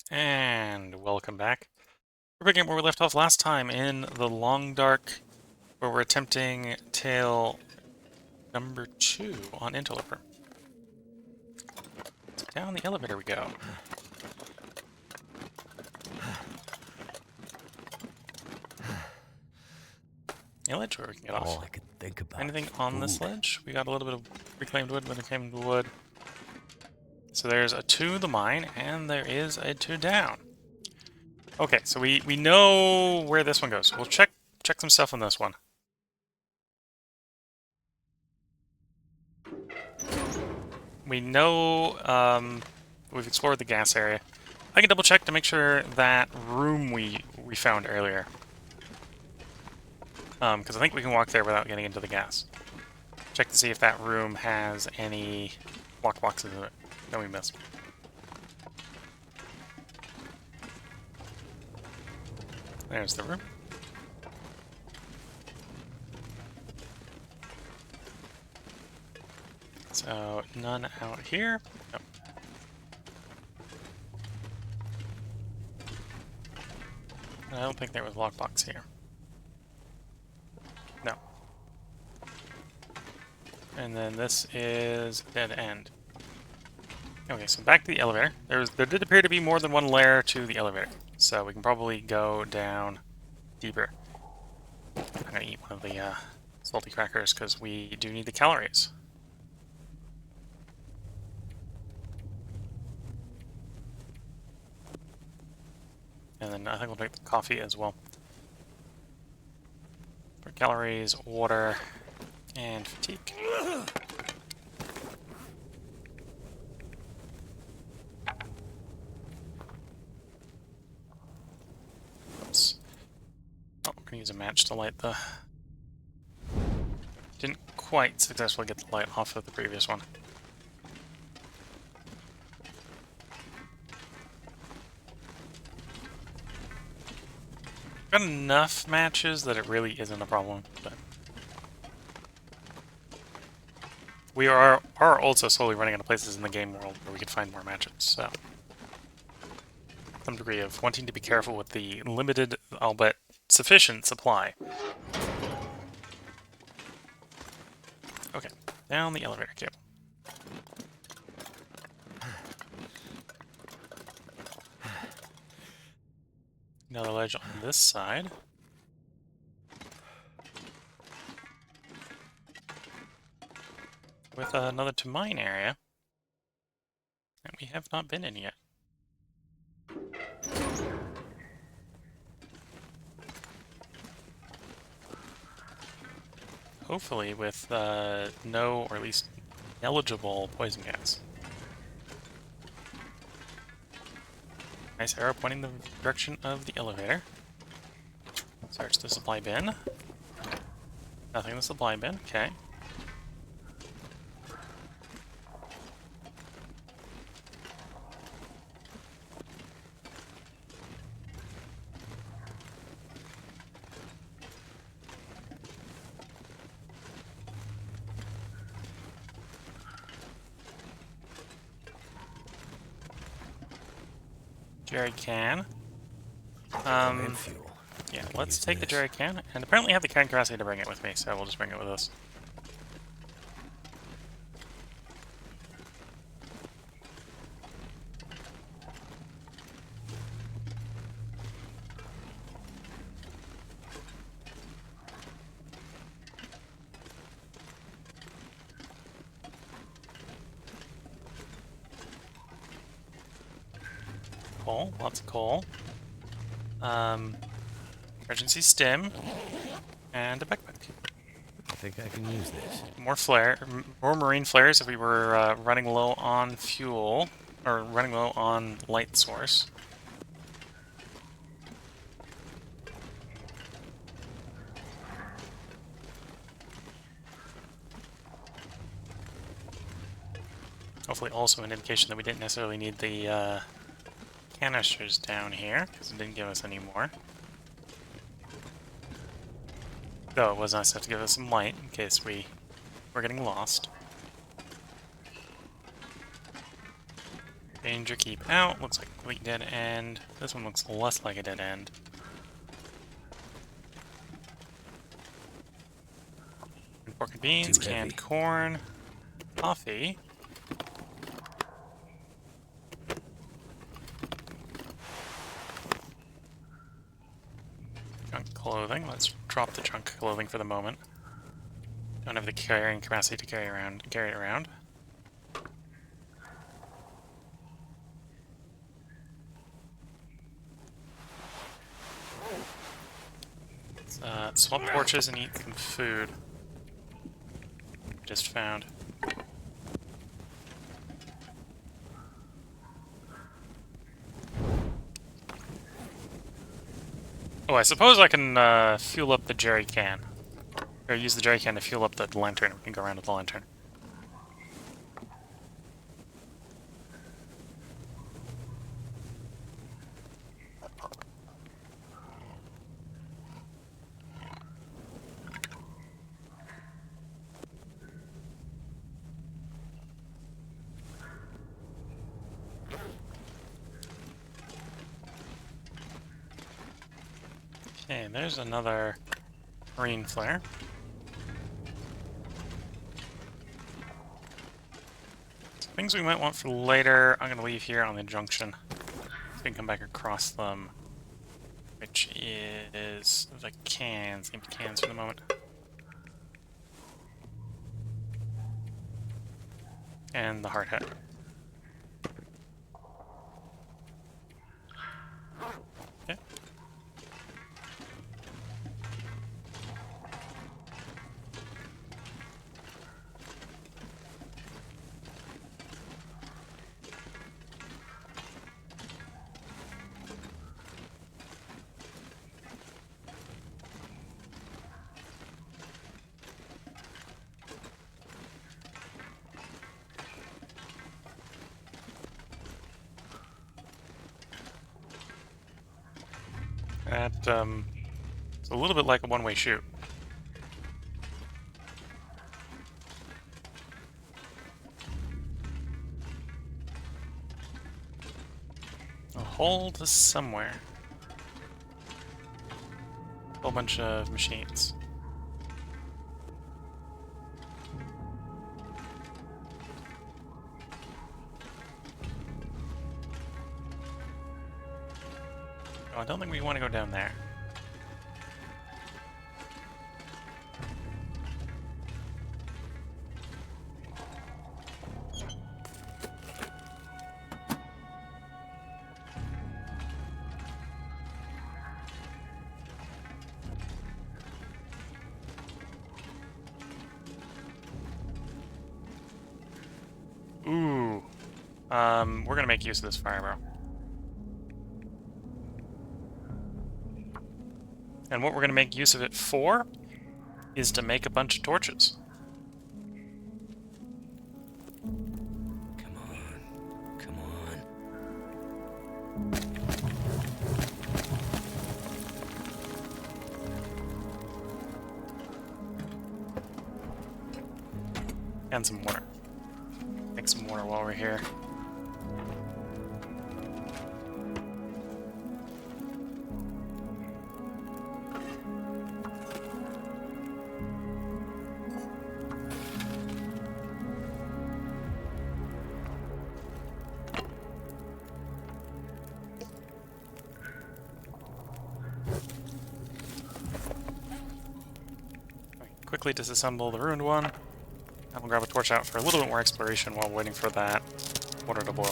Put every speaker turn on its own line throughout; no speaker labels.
And welcome back. We're picking up where we left off last time in the Long Dark, where we're attempting tale number 2 on Interloper. So down the elevator we go. A ledge where we can get off.
All I could think about
Anything
is
on this
food.
ledge? We got a little bit of reclaimed wood, reclaimed wood. So there's a to the mine, and there is a to down. Okay, so we know where this one goes. We'll check some stuff on this one. We know we've explored the gas area. I can double check to make sure that room we found earlier. Because I think we can walk there without getting into the gas. Check to see if that room has any lock boxes in it that we missed. There's the room. So, none out here. Nope. I don't think there was lockbox here. No. And then this is dead end. Okay, so back to the elevator. There did appear to be more than one layer to the elevator, so we can probably go down deeper. I'm gonna eat one of the salty crackers because we do need the calories. And then I think we'll take the coffee as well. For calories, water, and fatigue. Oops. Oh, I'm gonna use a match to light the... Didn't quite successfully get the light off of the previous one. Got enough matches that it really isn't a problem, but... We are also slowly running out of places in the game world where we could find more matches, so... Some degree of wanting to be careful with the limited, albeit sufficient, supply. Okay, down the elevator cable. Another ledge on this side. With another to mine area. And we have not been in yet. Hopefully with no, or at least eligible poison gas. Nice arrow pointing the direction of the elevator. Search the supply bin. Nothing in the supply bin, okay. Jerry can.
Fuel.
Yeah, let's take the jerry can, and apparently I have the carrying capacity to bring it with me, so we'll just bring it with us. Coal, lots of coal. Emergency stim, and a backpack.
I think I can use this.
More marine flares if we were running low on fuel, or running low on light source. Hopefully also an indication that we didn't necessarily need the canisters down here, because it didn't give us any more. Though it was nice enough to give us some light in case we were getting lost. Danger, keep out. Looks like a complete dead end. This one looks less like a dead end. Pork and beans,
Too heavy.
canned corn, coffee. Junk clothing. Let's drop the junk clothing for the moment. Don't have the carrying capacity to carry it around. Let's swap torches and eat some food. Just found. Oh, I suppose I can fuel up the jerry can. Or use the jerry can to fuel up the lantern. We can go around with the lantern. Okay, there's another marine flare. So things we might want for later, I'm going to leave here on the junction. So we can come back across them, which is the cans. Empty cans for the moment. And the hard hat. Okay. It's a little bit like a one-way shoot. A hole to somewhere. A whole bunch of machines. Oh, I don't think we want to go down there. Ooh. We're gonna make use of this fire barrel. And what we're gonna make use of it for is to make a bunch of torches.
Come on. Come on.
And some water. Make some water while we're here. Quickly disassemble the ruined one. And we'll grab a torch out for a little bit more exploration while waiting for that water to boil.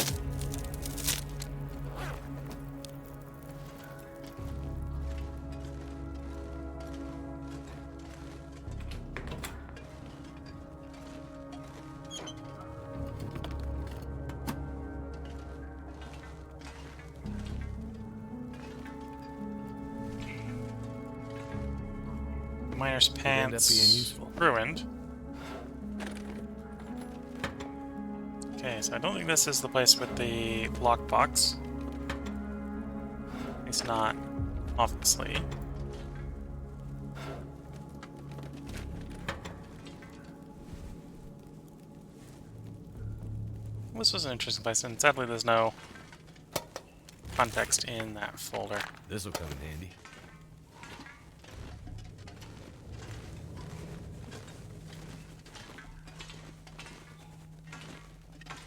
Miner's
Could end up being
pants
useful.
ruined. Okay, so I don't think this is the place with the lockbox. At least not obviously. This was an interesting place, and sadly there's no context in that folder.
This'll come in handy.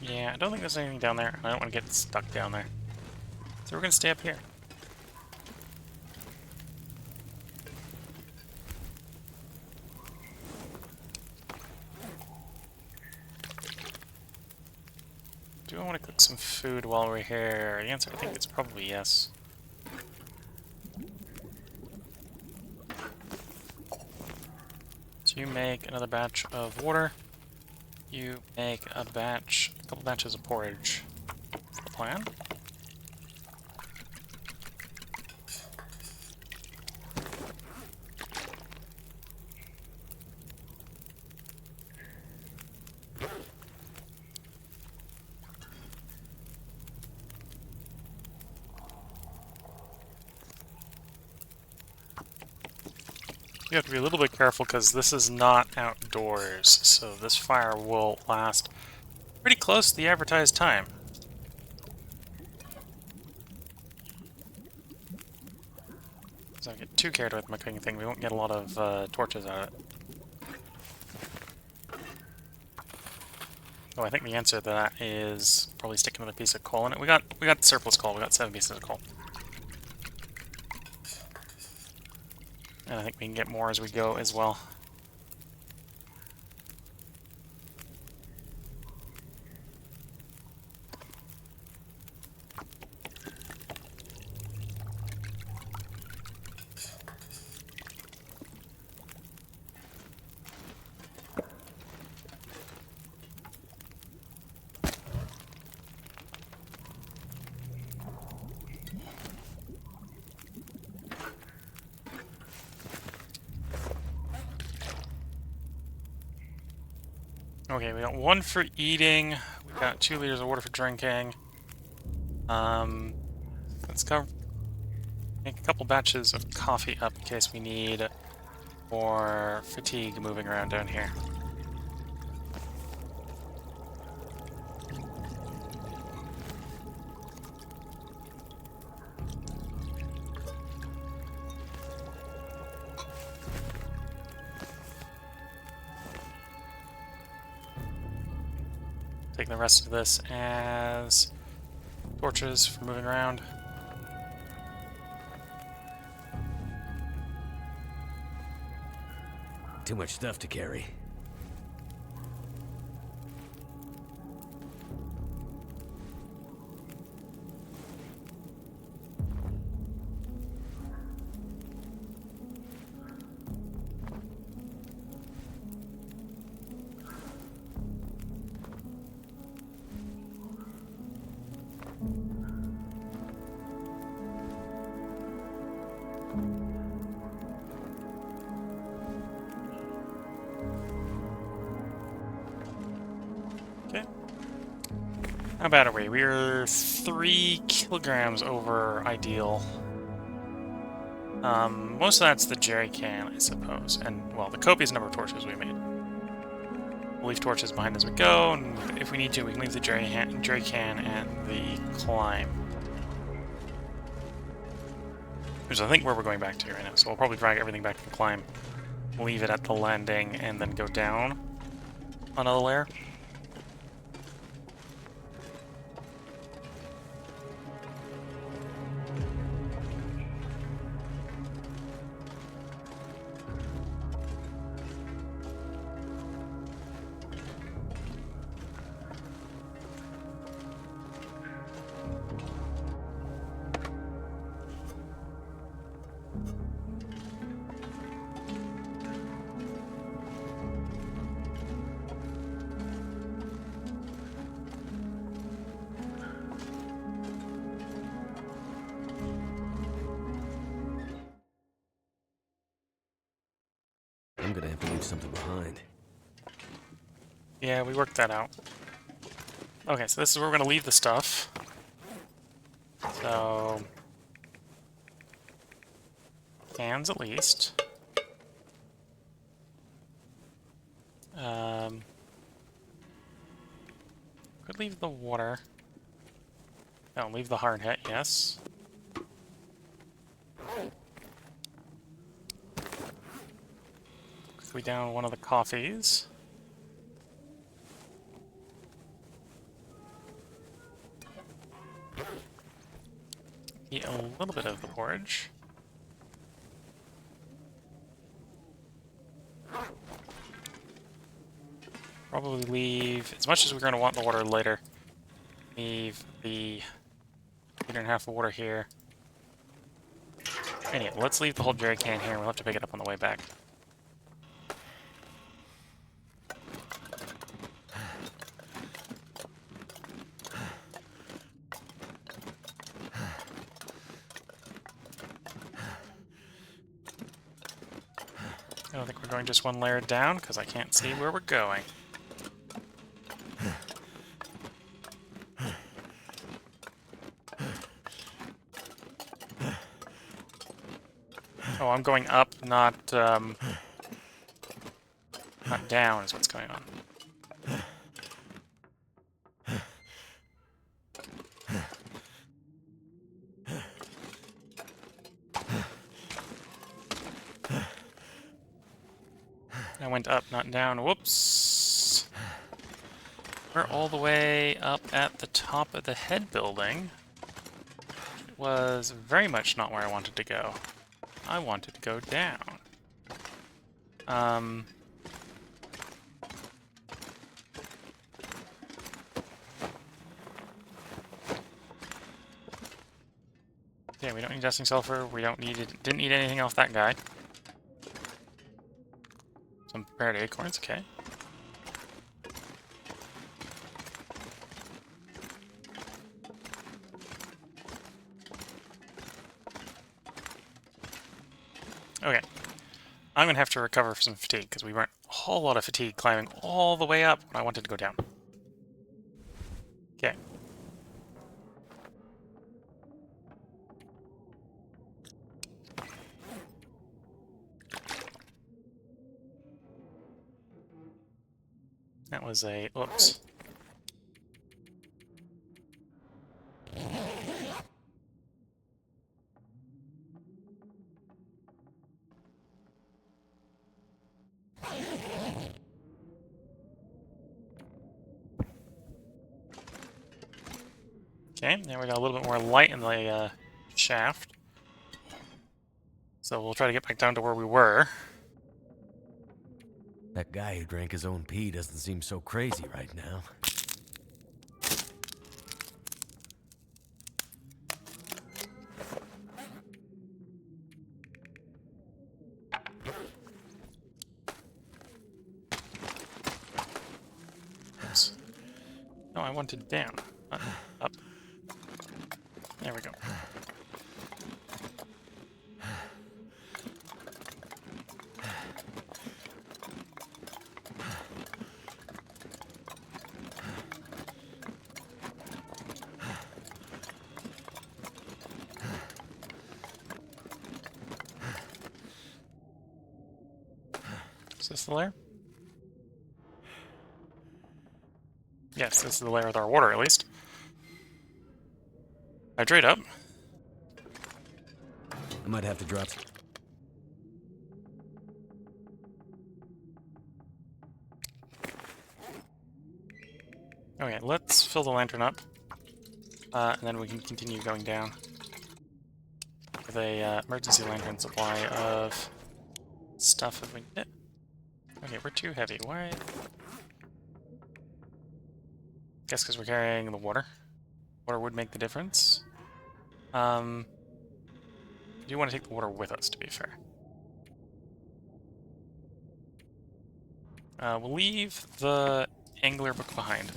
Yeah, I don't think there's anything down there. I don't want to get stuck down there. So we're going to stay up here. Do I want to cook some food while we're here? The answer, I think, is probably yes. So you make another batch of water. You make a couple batches of porridge. That's the plan. You have to be a little bit careful because this is not outdoors, so this fire will last pretty close to the advertised time. So I get too carried away with my cooking thing, we won't get a lot of torches out of it. Oh, I think the answer to that is probably stick another piece of coal in it. We got surplus coal. We got 7 pieces of coal. And I think we can get more as we go as well. Okay, we got 1 for eating. We got 2 liters of water for drinking. Let's go make a couple batches of coffee up in case we need more fatigue moving around down here. Take the rest of this as torches for moving around.
Too much stuff to carry.
Okay. How bad are we? We're 3 kilograms over ideal. Most of that's the jerry can, I suppose. And, well, the copious number of torches we made. We'll leave torches behind as we go, and if we need to, we can leave the jerry can and the climb. Which is, I think, where we're going back to right now. So we'll probably drag everything back to the climb, leave it at the landing, and then go down another layer.
I'm gonna have to leave something behind.
Yeah, we worked that out. Okay, so this is where we're going to leave the stuff. So... cans at least. Could should leave the water. No, leave the hard hat, yes. Quickly down one of the coffees. Eat a little bit of the porridge. Probably leave, as much as we're going to want the water later, leave the liter and a half of water here. Anyway, let's leave the whole jerry can here. We'll have to pick it up on the way back. I don't think we're going just one layer down, because I can't see where we're going. Oh, I'm going up, not down is what's going on. I went up, not down. Whoops! We're all the way up at the top of the head building. It was very much not where I wanted to go. I wanted to go down. Yeah, we don't need dusting sulfur. We don't need it. Didn't need anything off that guy. Some prepared acorns, okay. Okay. I'm gonna have to recover some fatigue, because we burnt a whole lot of fatigue climbing all the way up when I wanted to go down. Okay. That was a... oops. Okay, now we got a little bit more light in the shaft. So we'll try to get back down to where we were.
That guy who drank his own pee doesn't seem so crazy right now.
Oops. No, I wanted down, not up. There we go. Is this the layer? Yes, this is the layer with our water, at least. Hydrate up.
I might have to drop some.
Okay, let's fill the lantern up. And then we can continue going down with a emergency lantern supply of stuff if we need it. Okay, we're too heavy. Why? Guess because we're carrying the water. Water would make the difference. We do want to take the water with us, to be fair. We'll leave the angler book behind.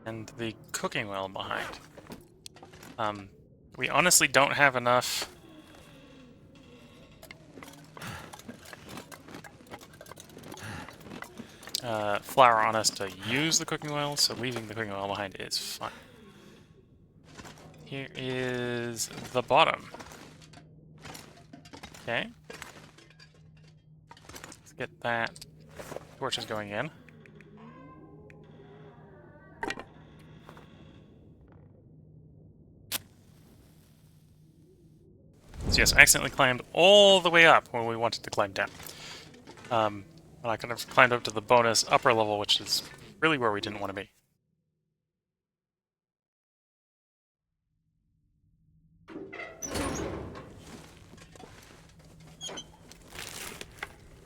And the cooking well behind. We honestly don't have enough flour on us to use the cooking oil, so leaving the cooking oil behind is fine. Here is the bottom. Okay. Let's get that. Torches going in. So yes, I accidentally climbed all the way up when we wanted to climb down. And I could have climbed up to the bonus upper level, which is really where we didn't want to be.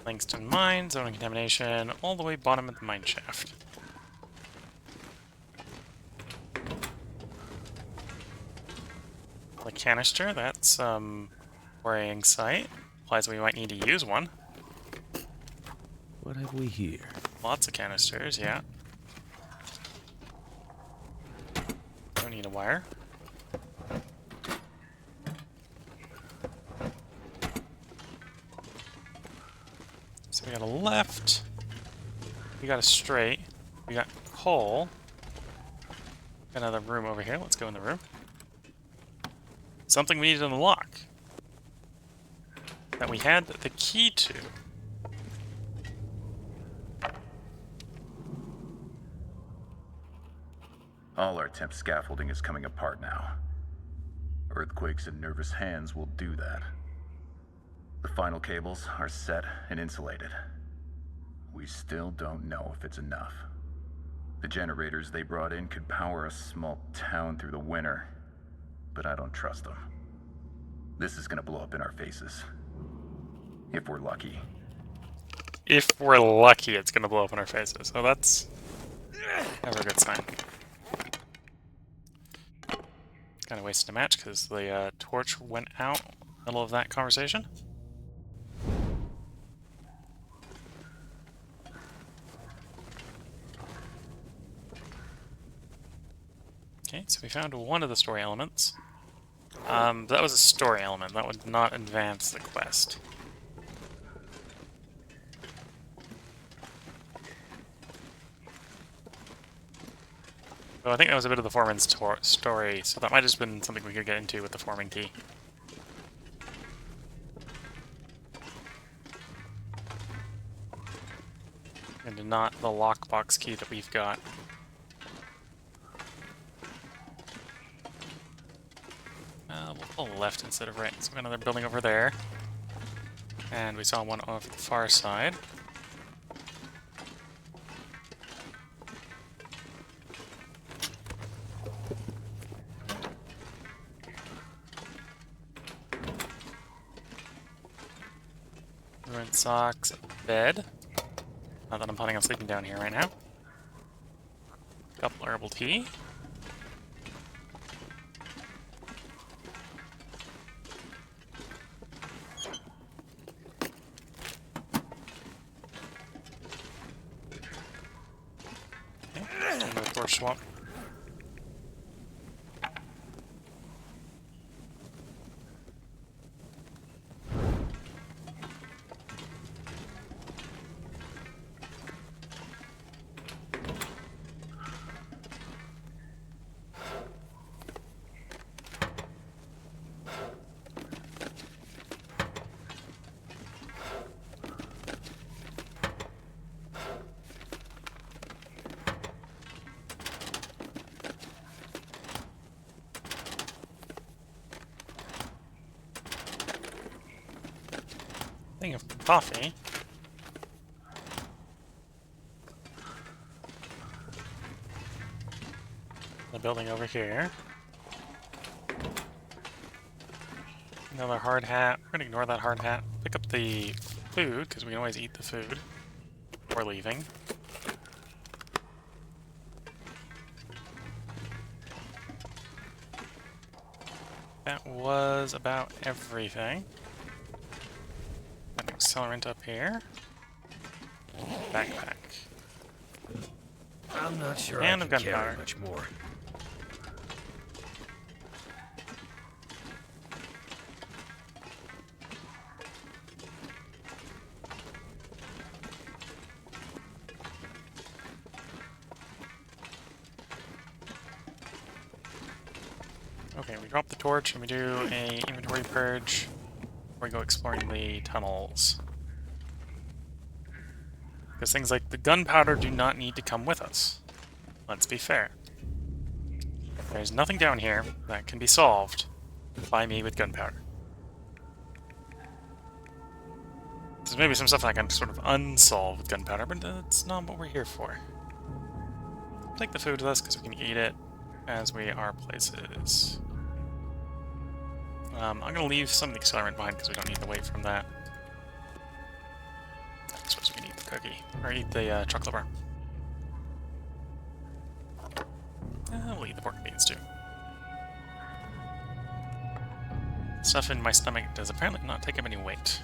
Langston Mine, zone of contamination, all the way bottom of the mine shaft. The canister, that's worrying sight. Implies we might need to use one.
What have we here?
Lots of canisters, yeah. Don't need a wire. So we got a left. We got a straight. We got coal. Got another room over here. Let's go in the room. Something we need to unlock. That we had the key to.
All our temp scaffolding is coming apart now. Earthquakes and nervous hands will do that. The final cables are set and insulated. We still don't know if it's enough. The generators they brought in could power a small town through the winter, but I don't trust them. This is gonna blow up in our faces. If we're lucky.
If we're lucky, it's going to blow up in our faces. So that's never a good sign. Kind of wasted a match because the torch went out in the middle of that conversation. Okay, so we found one of the story elements. That was a story element. That would not advance the quest. So I think that was a bit of the foreman's story, so that might have just been something we could get into with the foreman key. And not the lockbox key that we've got. We'll go left instead of right. So we got another building over there. And we saw one off the far side. Ruined socks, bed. Not that I'm planning on sleeping down here right now. Couple herbal tea. Okay, into the torch swamp. Thing of coffee. The building over here. Another hard hat. We're gonna ignore that hard hat. Pick up the food, because we can always eat the food before leaving. That was about everything. Accelerant up here. Backpack.
I'm not sure
And
I
I've
can
got
carry
power.
much more.
Okay, we drop the torch and we do a inventory purge. We go exploring the tunnels. Because things like the gunpowder do not need to come with us. Let's be fair. There's nothing down here that can be solved by me with gunpowder. There's maybe some stuff I can sort of unsolve with gunpowder, but that's not what we're here for. Take the food with us because we can eat it as we are places. I'm going to leave some of the accelerant behind because we don't need the weight from that. I suppose we can eat the cookie, or eat the chocolate bar. We'll eat the pork and beans too. Stuff in my stomach does apparently not take up any weight.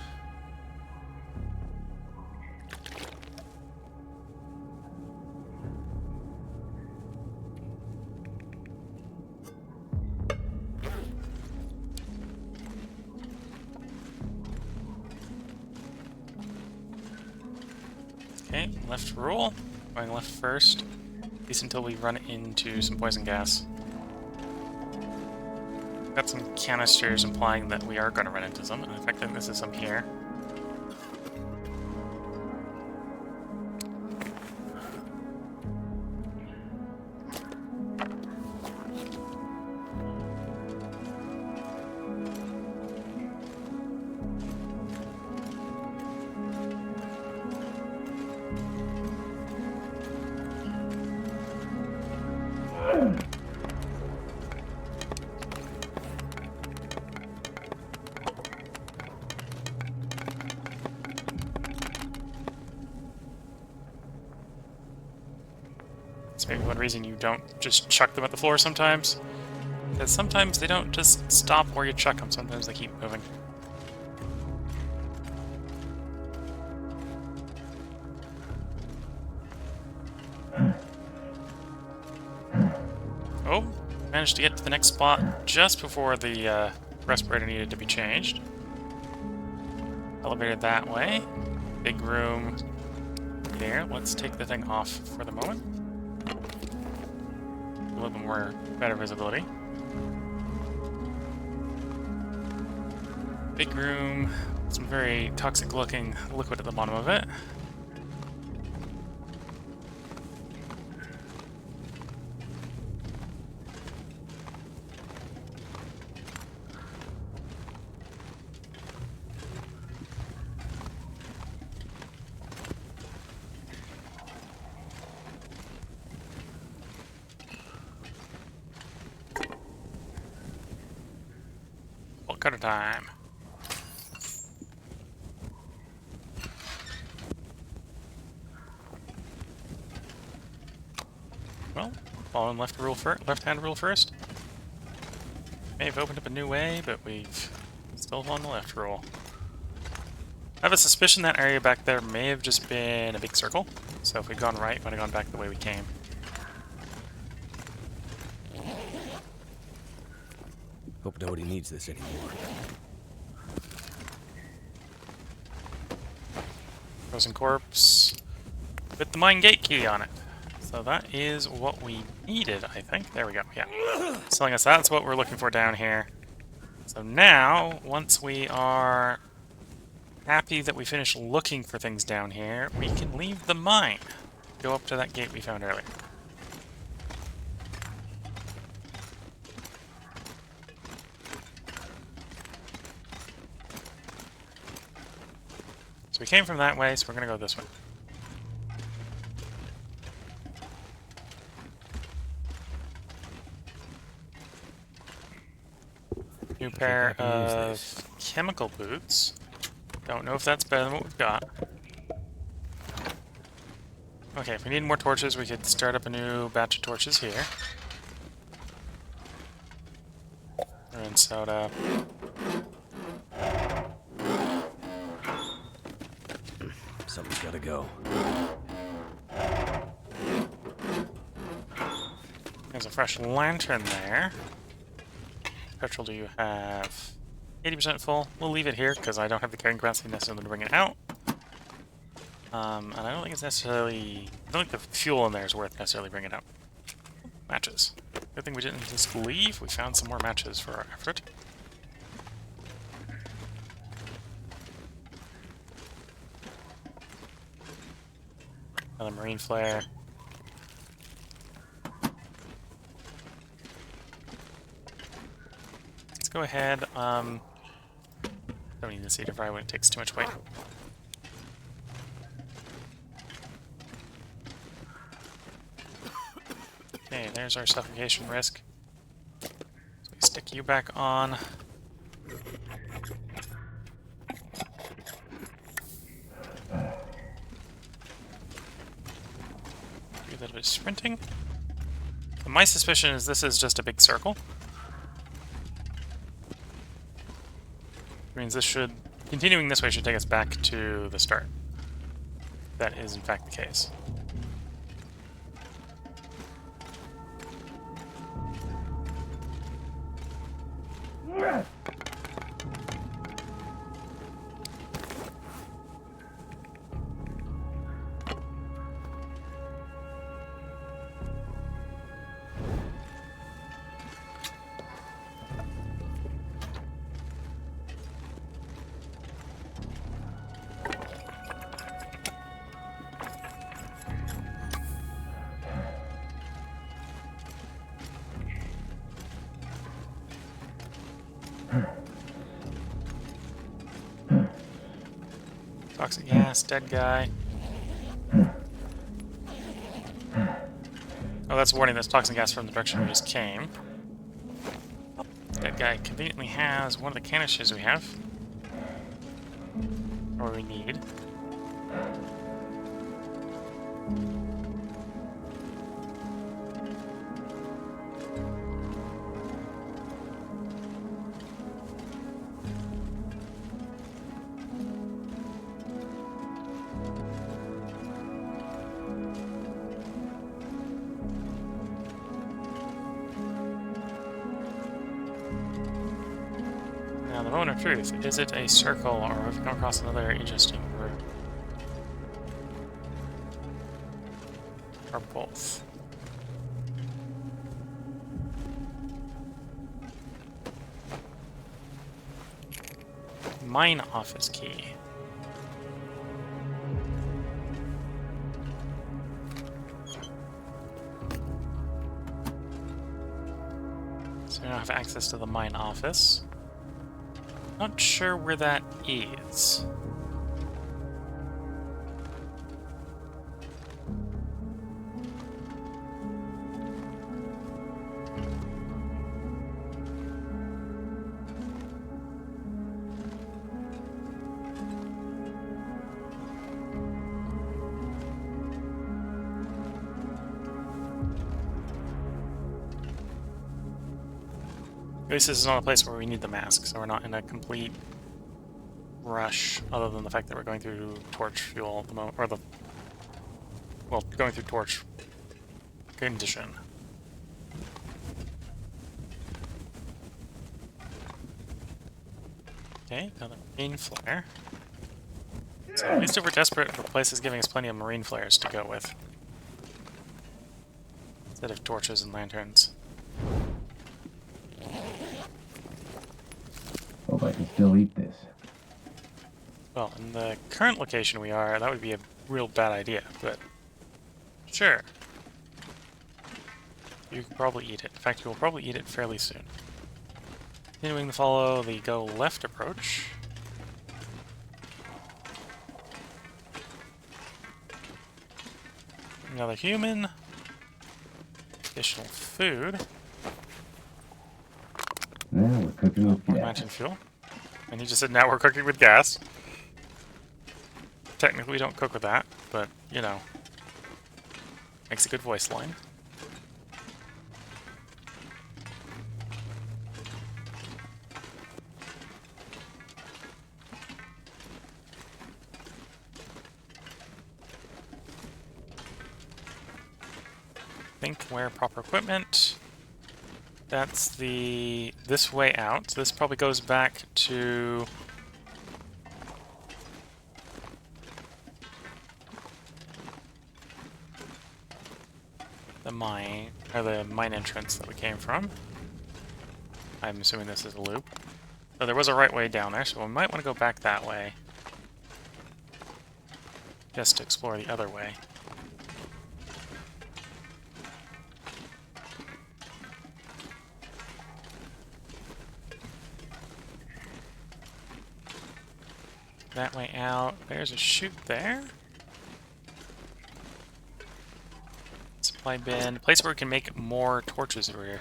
Okay, left roll. Going left first. At least until we run into some poison gas. Got some canisters implying that we are going to run into some. In fact, I think this is some here. That's maybe one reason you don't just chuck them at the floor sometimes. Because sometimes they don't just stop where you chuck them, sometimes they keep moving. Oh, managed to get to the next spot just before the respirator needed to be changed. Elevator that way. Big room there. Let's take the thing off for the moment. A little bit more better visibility. Big room, some very toxic looking liquid at the bottom of it. Bolt cutter time. Well, following left-hand rule first. May have opened up a new way, but we've still on the left rule. I have a suspicion that area back there may have just been a big circle. So if we'd gone right, we'd have gone back the way we came.
Hope nobody needs this anymore.
Frozen corpse with the mine gate key on it. So that is what we needed, I think. There we go, yeah. It's telling us that's what we're looking for down here. So now, once we are happy that we finished looking for things down here, we can leave the mine. Go up to that gate we found earlier. So we came from that way, so we're going to go this way. New pair of chemical boots. Don't know if that's better than what we've got. Okay, if we need more torches, we could start up a new batch of torches here. And soda.
Something's gotta go.
There's a fresh lantern there. Petrol do you have? 80% full. We'll leave it here because I don't have the carrying capacity necessarily to bring it out. And I don't think it's necessarily... I don't think the fuel in there is worth necessarily bringing it out. Matches. Good thing we didn't just leave. We found some more matches for our effort. Another marine flare. Let's go ahead. Don't need the cedar fry when it takes too much weight. Okay, there's our suffocation risk. So we stick you back on. Do a little bit of sprinting. And my suspicion is this is just a big circle. Which means this should, continuing this way should take us back to the start. That is in fact the case. Toxic gas, dead guy. Oh, that's a warning. That's toxic gas from the direction we just came. Dead guy conveniently has one of the canisters we have. Or we need. Now, the moment of truth, is it a circle or have we come across another interesting route? Or both? Mine office key. So we now have access to the mine office. Not sure where that is. At least this is not a place where we need the mask, so we're not in a complete rush, other than the fact that we're going through torch fuel at the moment, or well, going through torch condition. Okay, another marine flare. So at least if we're desperate, the place is giving us plenty of marine flares to go with, instead of torches and lanterns.
Hope I can still eat this.
Well, in the current location we are, that would be a real bad idea, but sure. You could probably eat it. In fact, you will probably eat it fairly soon. Continuing to follow the go left approach. Another human. Additional food.
Now we're cooking with
More
gas.
mansion fuel. And he just said now we're cooking with gas. Technically we don't cook with that, but, you know. Makes a good voice line. Think where proper equipment. That's this way out. So this probably goes back to the mine, or the mine entrance that we came from. I'm assuming this is a loop. So there was a right way down there, so we might want to go back that way. Just to explore the other way. That way out. There's a chute there. Supply bin. Place where we can make more torches. We're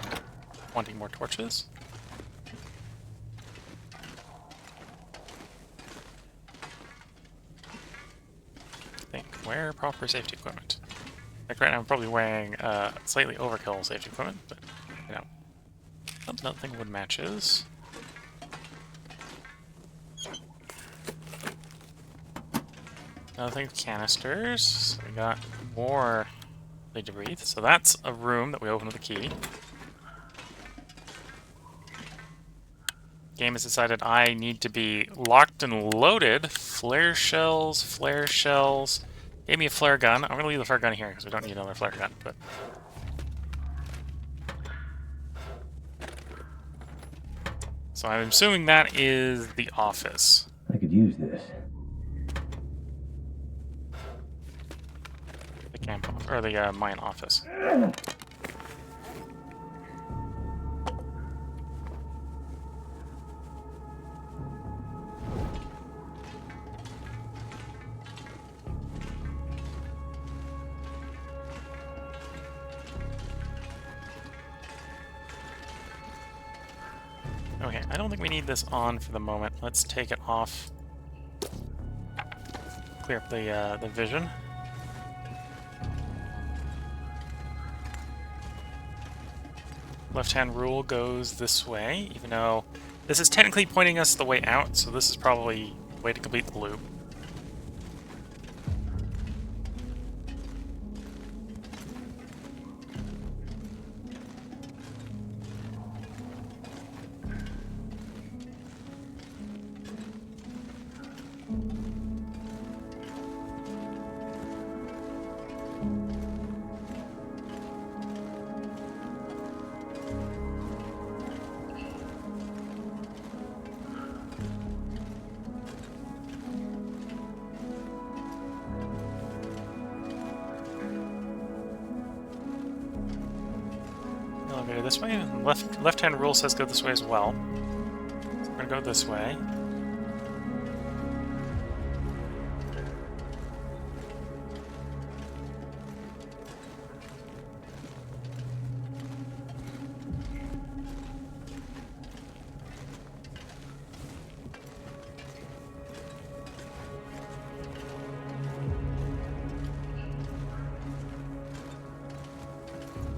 wanting more torches. Wear proper safety equipment. Like right now I'm probably wearing slightly overkill safety equipment, but, you know. Nothing wood matches. Nothing canisters. So we got more lead to breathe. So that's a room that we open with a key. Game has decided I need to be locked and loaded. Flare shells, flare shells. Gave me a flare gun. I'm gonna leave the flare gun here because we don't need another flare gun. But so I'm assuming that is the office.
I could use this.
The camp or the mine office. Okay, I don't think we need this on for the moment. Let's take it off. Clear up the vision. Left-hand rule goes this way, even though this is technically pointing us the way out, so this is probably the way to complete the loop. Elevator this way, and left-hand rule says go this way as well. So we're gonna go this way.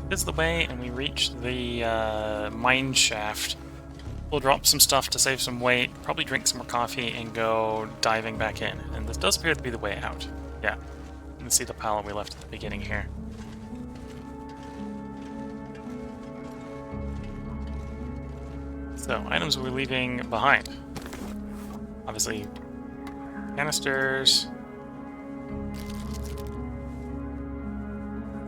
This is the way, and we reach the mine shaft. We'll drop some stuff to save some weight, probably drink some more coffee, and go diving back in. And this does appear to be the way out. Yeah, you can see the pallet we left at the beginning here. So, items we're leaving behind. Obviously, canisters.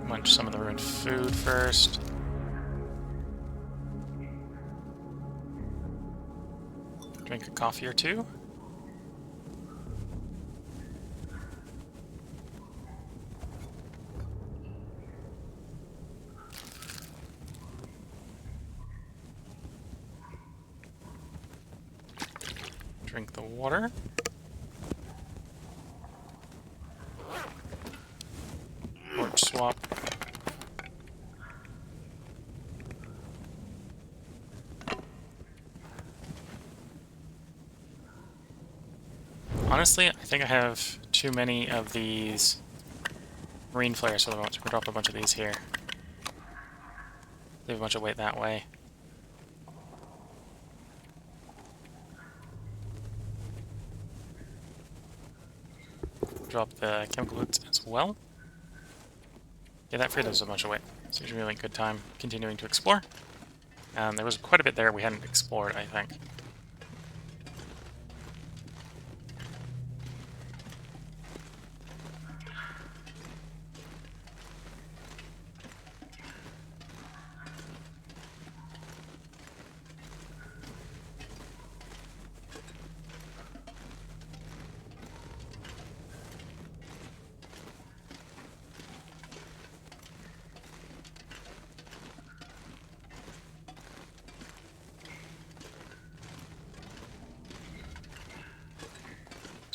Munch some of the ruined food first. Drink a coffee or two. Drink the water. Torch swap. Honestly, I think I have too many of these marine flares for the moment, so we'll drop a bunch of these here. Leave a bunch of weight that way. Drop the chemical boots as well. Yeah, that freed us a bunch of weight. So it's really a good time continuing to explore. And there was quite a bit there we hadn't explored, I think.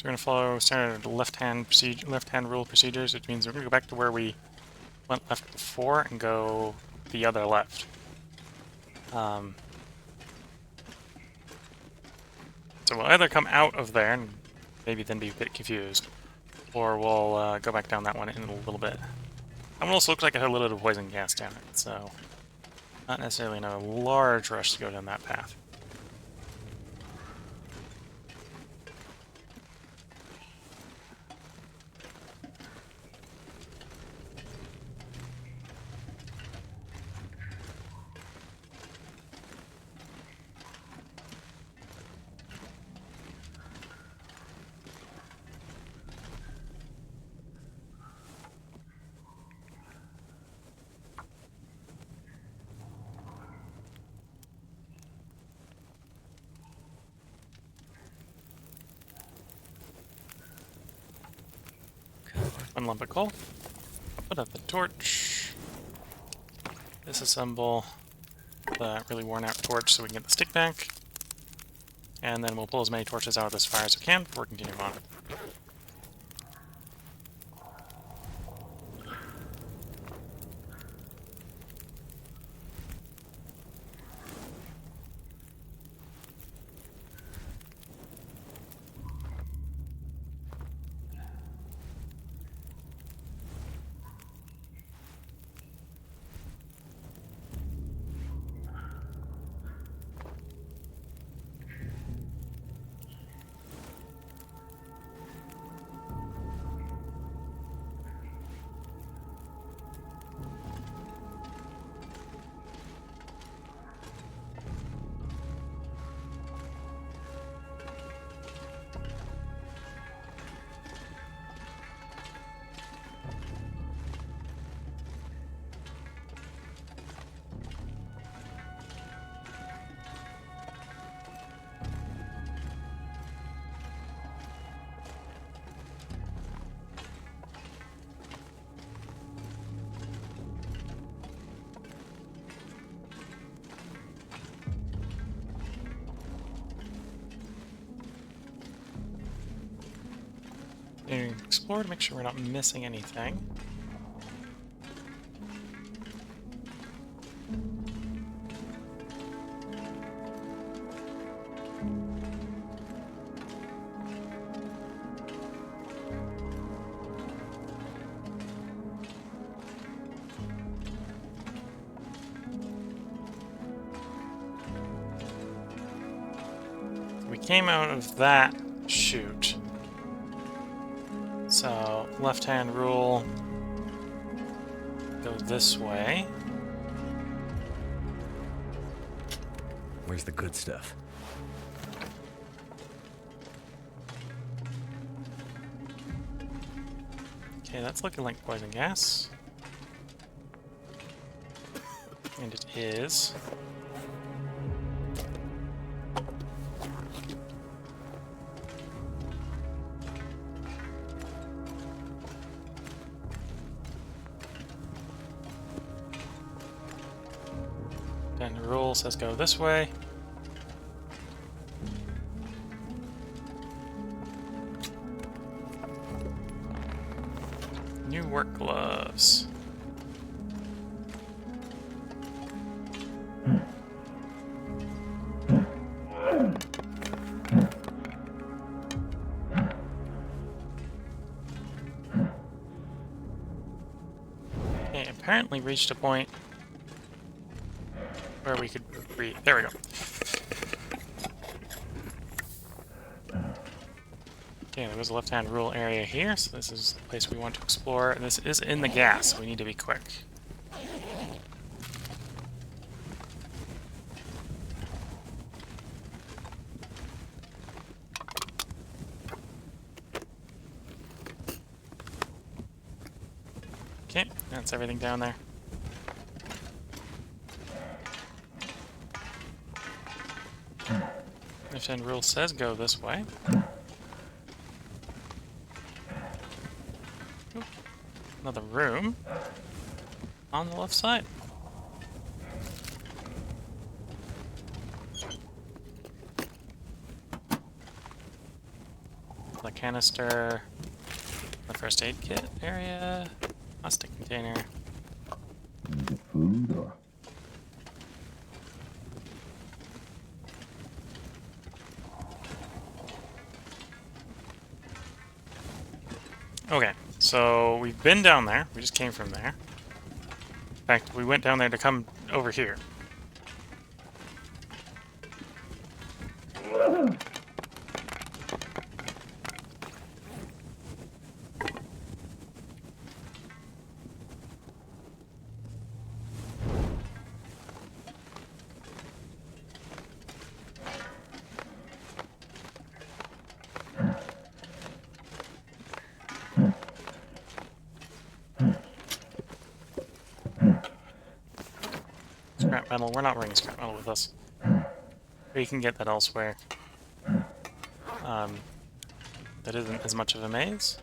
we're going to follow standard left-hand rule procedures, which means we're going to go back to where we went left before and go the other left. So we'll either come out of there and maybe then be a bit confused, or we'll go back down that one in a little bit. That one also looks like it had a little bit of poison gas down it, so not necessarily in a large rush to go down that path. One lump of coal. Put up the torch. Disassemble the really worn out torch so we can get the stick back. And then we'll pull as many torches out of this fire as we can before continuing on. Explore to make sure we're not missing anything. We came out of that chute. So, left-hand rule, go this way.
Where's the good stuff?
Okay, that's looking like poison gas. And it is. And the rule says go this way. New work gloves. Okay, apparently reached a point where we could breathe. There we go. Okay, there was a left-hand rule area here, so this is the place we want to explore. And this is in the gas, so we need to be quick. Okay, that's everything down there. Left-hand rule says go this way. Oop. Another room on the left side. The canister. The first aid kit area. Plastic container.
Is it food or?
Okay, so we've been down there. We just came from there. In fact, we went down there to come over here. Scrap metal. We're not bringing scrap metal with us. We can get that elsewhere. That isn't as much of a maze.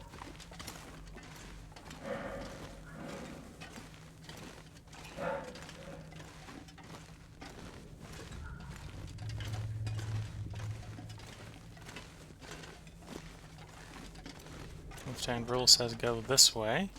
Left-hand rule says go this way.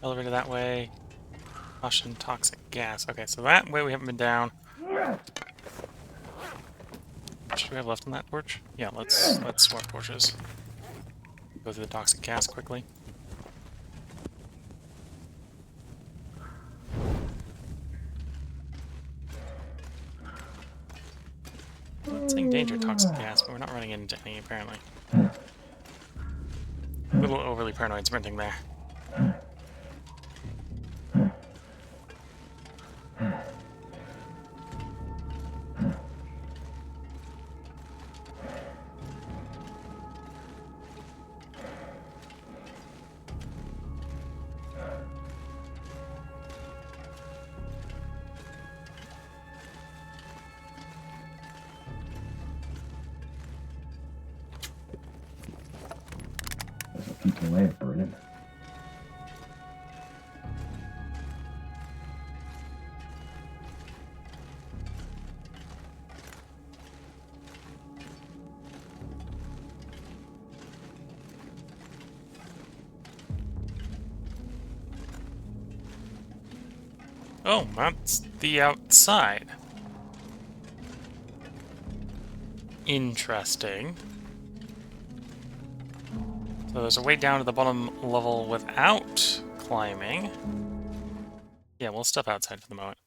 Elevator that way. Caution, toxic gas. Okay, so that way we haven't been down. What should we have left on that torch? Yeah, let's swap torches. Go through the toxic gas quickly. Not saying danger toxic gas, but we're not running into any apparently. A little overly paranoid sprinting there.
This'll keep the lamp burning.
Oh, that's the outside. Interesting. So there's a way down to the bottom level without climbing. Yeah, we'll step outside for the moment.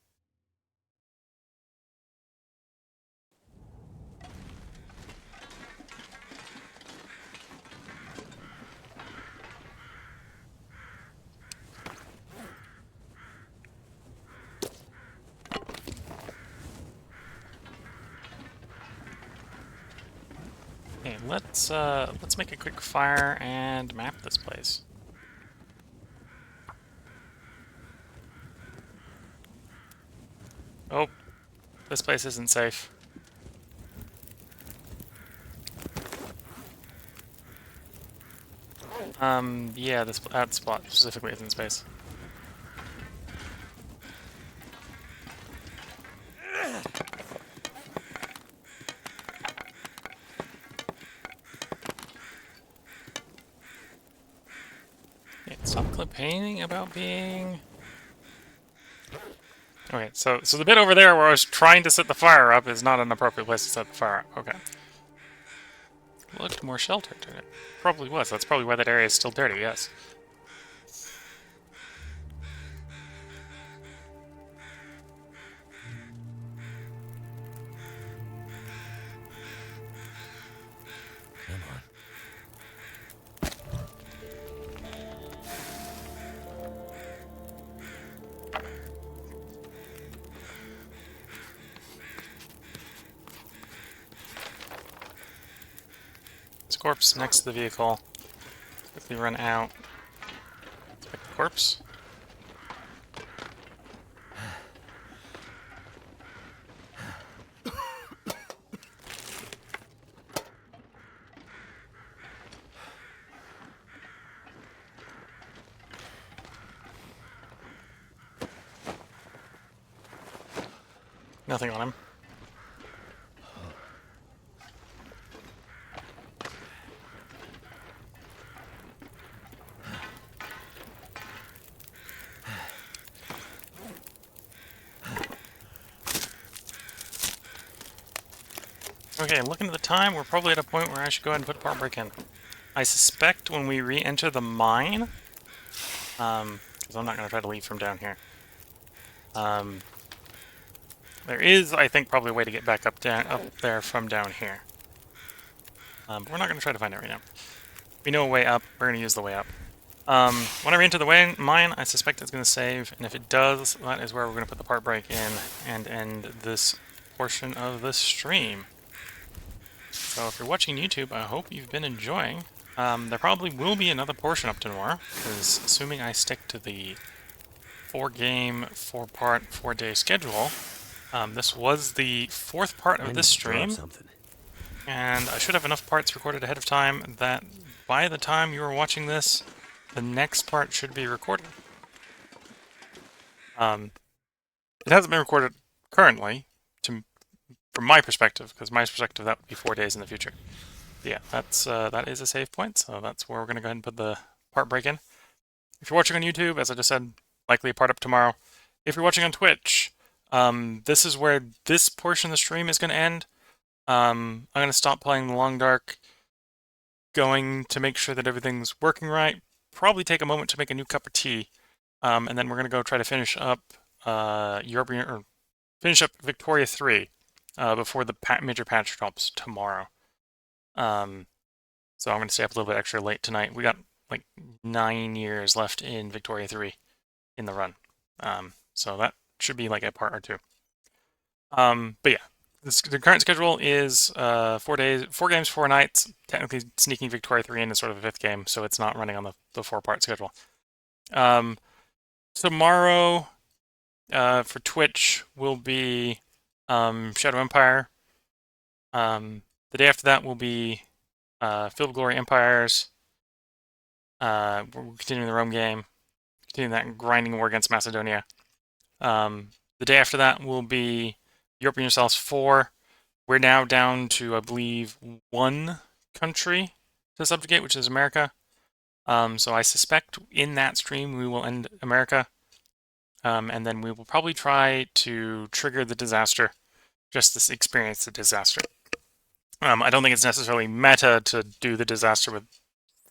Okay, let's make a quick fire and map this place. Oh, this place isn't safe. Yeah, that spot specifically isn't space. Okay, stop complaining about being... Okay, so the bit over there where I was trying to set the fire up is not an appropriate place to set the fire up. Okay. Looked more sheltered, didn't it? Probably was. That's probably why that area is still dirty, yes.
Come on.
There's a corpse next to the vehicle. Quickly run out. corpse. Nothing on him. Okay, looking at the time, we're probably at a point where I should go ahead and put part break in. I suspect when we re-enter the mine, because I'm not going to try to leave from down here. There is, I think, probably a way to get back up there from down here. But we're not going to try to find it right now. We know a way up, we're going to use the way up. When I re-enter the mine, I suspect it's going to save, and if it does, that is where we're going to put the part break in and end this portion of the stream. So if you're watching YouTube, I hope you've been enjoying. There probably will be another portion up tomorrow, because assuming I stick to the 4-game, 4-part, 4-day schedule, this was the 4th part of this stream, and I should have enough parts recorded ahead of time that by the time you are watching this, the next part should be recorded. It hasn't been recorded currently, from my perspective, because my perspective that would be 4 days in the future. But yeah, that is a save point, so that's where we're going to go ahead and put the part break in. If you're watching on YouTube, as I just said, likely a part up tomorrow. If you're watching on Twitch, this is where this portion of the stream is going to end. I'm going to stop playing the Long Dark, going to make sure that everything's working right, probably take a moment to make a new cup of tea, and then we're going to go try to finish up Victoria 3 before the major patch drops tomorrow. So I'm going to stay up a little bit extra late tonight. We got like 9 years left in Victoria 3 in the run. So that should be like a part or two. But yeah, the current schedule is 4 days, 4 games, 4 nights. Technically sneaking Victoria 3 in is sort of a 5th game, so it's not running on the 4-part schedule. Tomorrow for Twitch will be Shadow Empire. The day after that will be Field of Glory Empires. We're continuing the Rome game, continuing that grinding war against Macedonia. The day after that will be Europe Universalis 4. We're now down to, I believe, 1 country to subjugate, which is America. So I suspect in that stream we will end America. And then we will probably try to trigger the disaster, just to experience the disaster. I don't think it's necessarily meta to do the disaster with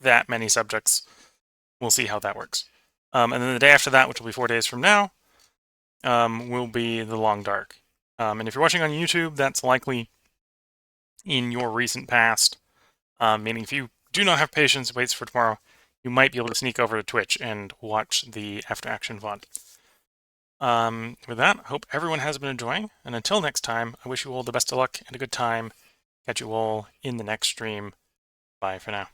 that many subjects. We'll see how that works. And then the day after that, which will be 4 days from now, will be the Long Dark. And if you're watching on YouTube, that's likely in your recent past. Meaning if you do not have patience and waits for tomorrow, you might be able to sneak over to Twitch and watch the After Action VOD. With that, I hope everyone has been enjoying. And until next time, I wish you all the best of luck and a good time. Catch you all in the next stream. Bye for now.